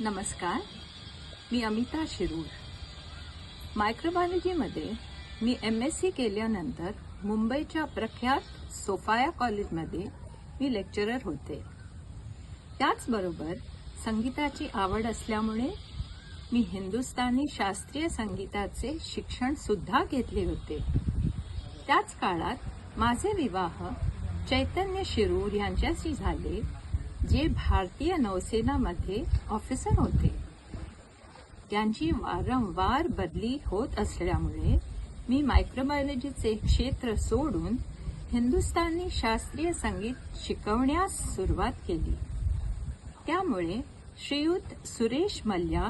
नमस्कार, मी अमिता शिरूर. मायक्रोबायोलॉजीमध्ये मी MSc केल्यानंतर मुंबईच्या प्रख्यात सोफाया कॉलेजमध्ये मी लेक्चरर होते. त्याचबरोबर संगीताची आवड असल्यामुळे मी हिंदुस्थानी शास्त्रीय संगीताचे शिक्षण सुद्धा घेतले होते. त्याच काळात माझे विवाह चैतन्य शिरूर यांच्याशी झाले, जे भारतीय नौसेनामध्ये ऑफिसर होते. त्यांची वारंवार बदली होत असल्यामुळे मी मायक्रोबायोलॉजीचे क्षेत्र सोडून हिंदुस्थानी शास्त्रीय संगीत शिकवण्यास सुरुवात केली. त्यामुळे श्रीयुत सुरेश मल्ल्या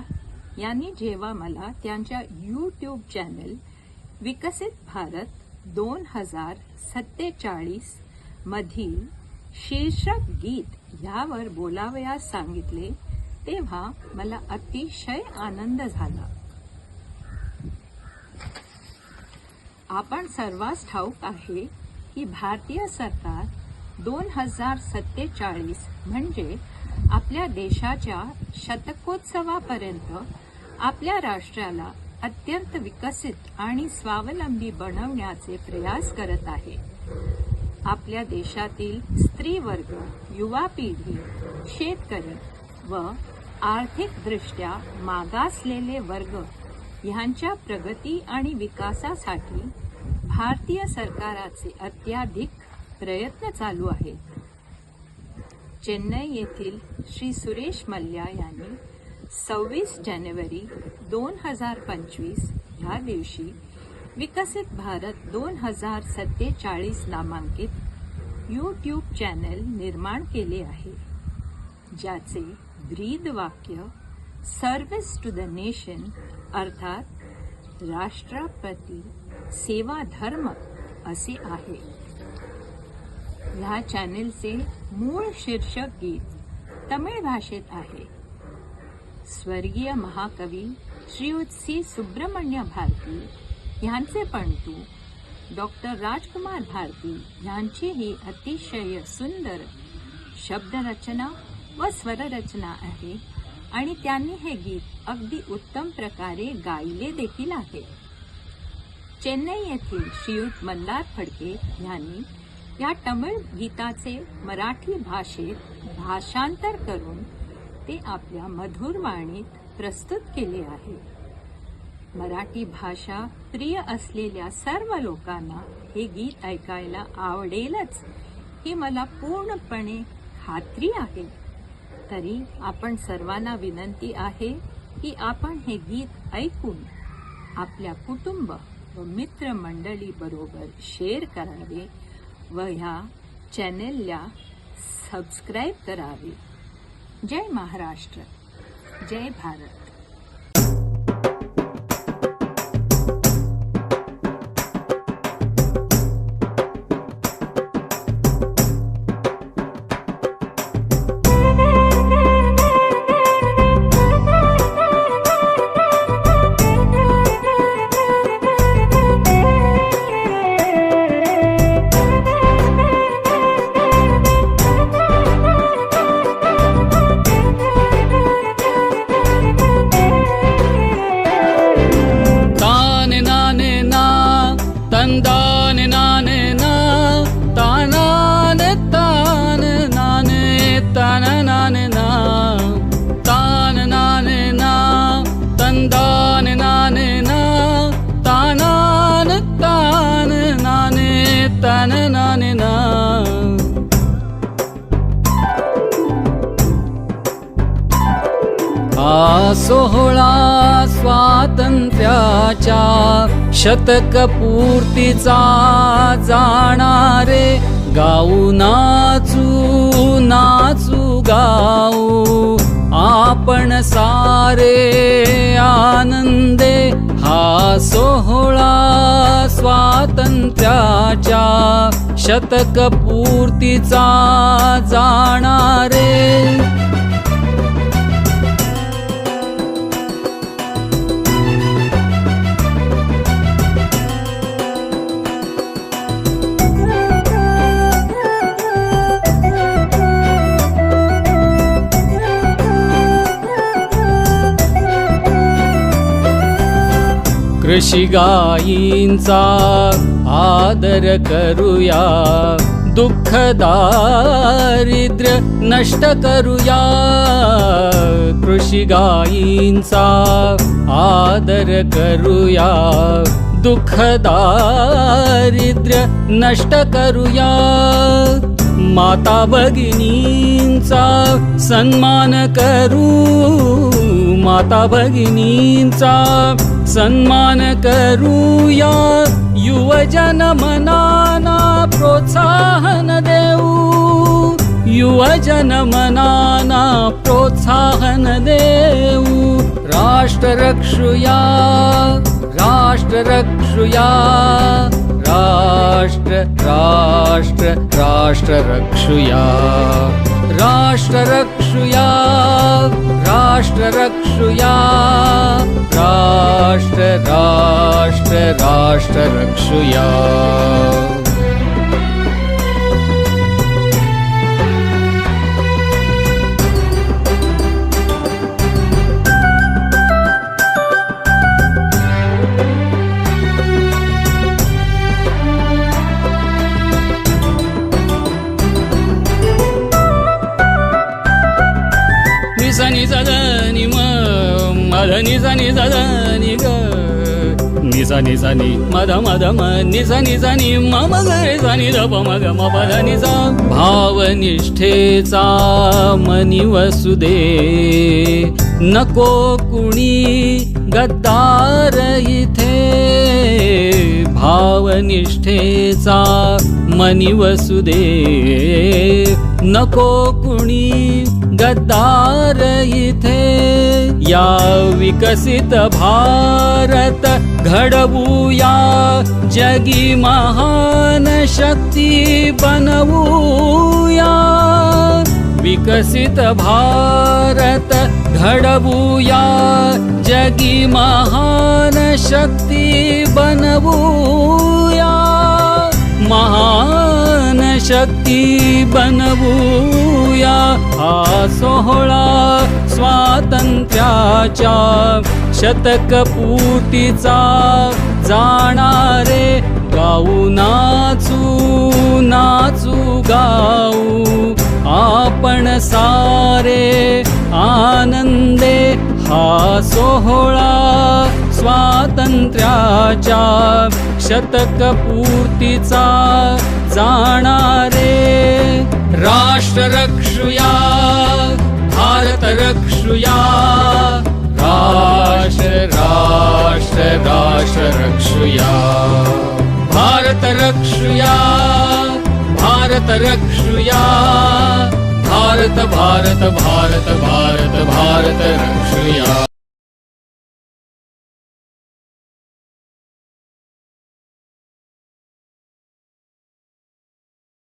यांनी जेव्हा मला त्यांच्या YouTube चॅनल विकसित भारत 2047 मधील शीर्षक गीत यावर बोलावयास सांगितले, तेव्हा मला अतिशय आनंद झाला. आपण सर्वांस ठाऊक आहे की भारतीय सरकार 2047 म्हणजे आपल्या देशाच्या शतकोत्सवापर्यंत आपल्या राष्ट्राला अत्यंत विकसित आणि स्वावलंबी बनवण्याचे प्रयास करत आहे. आपल्या देशातील स्त्री वर्ग, युवा पिढी, शेतकरी व आर्थिकदृष्ट्या मागासलेले वर्ग यांच्या प्रगती आणि विकासासाठी भारतीय सरकाराचे अत्याधिक प्रयत्न चालू आहेत. चेन्नई येथील श्री सुरेश मल्ल्या यांनी 26 जानेवारी 2025 या दिवशी विकसित भारत 2047 नामांकित YouTube चॅनल निर्माण केले आहे, ज्याचे ब्रीद वाक्य सर्व्हिस टू द नेशन अर्थात राष्ट्राप्रती सेवा धर्म असे आहे. ह्या चॅनलचे मूळ शीर्षक गीत तमिळ भाषेत आहे. स्वर्गीय महाकवी श्रीयुत C. सुब्रमण्य भारती यांचे पणतू डॉक्टर राजकुमार भारती यांची ही अतिशय सुंदर शब्दरचना व स्वररचना आहे आणि त्यांनी हे गीत अगदी उत्तम प्रकारे गायले देखील आहे. चेन्नई येथील श्रीयुत मल्हार फडके यांनी या तमिळ गीताचे मराठी भाषेत भाषांतर करून ते आपल्या मधुर वाणीत प्रस्तुत केले आहे. मराठी भाषा प्रिय असलेल्या सर्व लोकांना हे गीत ऐकायला आवडेलच ही मला पूर्णपणे खात्री आहे. तरी आपण सर्वांना विनंती आहे की आपण हे गीत ऐकून आपल्या कुटुंब व मित्रमंडळी बरोबर शेअर करावे व ह्या चॅनेलला सबस्क्राईब करावे. जय महाराष्ट्र, जय भारत. हा सोहळा स्वातंत्र्याच्या शतकपूर्तीचा जाणारे गाऊ नाचू नाचू गाऊ आपण सारे आनंदे. हा सोहळा स्वातंत्र्याच्या शतकपूर्तीचा जाणारे कृषी गायींचा आदर करूया, दुःख दारिद्र्य नष्ट करूया. कृषी गायींचा आदर करूया, दुःख दारिद्र्य नष्ट करूया. माता भगिनींचा सन्मान करू, माता भगिनींचा सन्मान करूया. युवजन मनाना प्रोत्साहन देऊ, युवजन मनाना प्रोत्साहन देऊ. राष्ट्र रक्षुया, राष्ट्र रक्षुया, राष्ट्र राष्ट्र राष्ट्र रक्षुया. राष्ट्र रक्षुया, राष्ट्र रक्षुया, राष्ट्र राष्ट्र राष्ट्र रक्षुया. नि सा नि म मध नि सा नि ग नि सा नि मध मध म नि सा नि म म ग रे सा नि ध प म ग म प ध नि सा. भावनिष्ठेचा मनी वसुदे, नको कुणी गद्दार इथे. भावनिष्ठेचा मनी वसुदे, नको कुणी गद्दार इथे. या विकसित भारत घडवूया, जगी महान शक्ती बनवूया. विकसित भारत घडवूया, जगी महान शक्ती बनवूया. महान शक्ती बनवूया. हा सोहळा स्वातंत्र्याच्या शतकपूर्तीचा जाणारे. गाऊ नाचू नाचू गाऊ आपण सारे आनंदे. हा सोहळा स्वातंत्र्याच्या शतकपूर्तीचा जाणारे. राष्ट्र रक्षुया, भारत रक्षुया. राष्ट्र राष्ट्र राष्ट्र रक्षुया. भारत रक्षुया, भारत रक्षुया. भारत भारत भारत भारत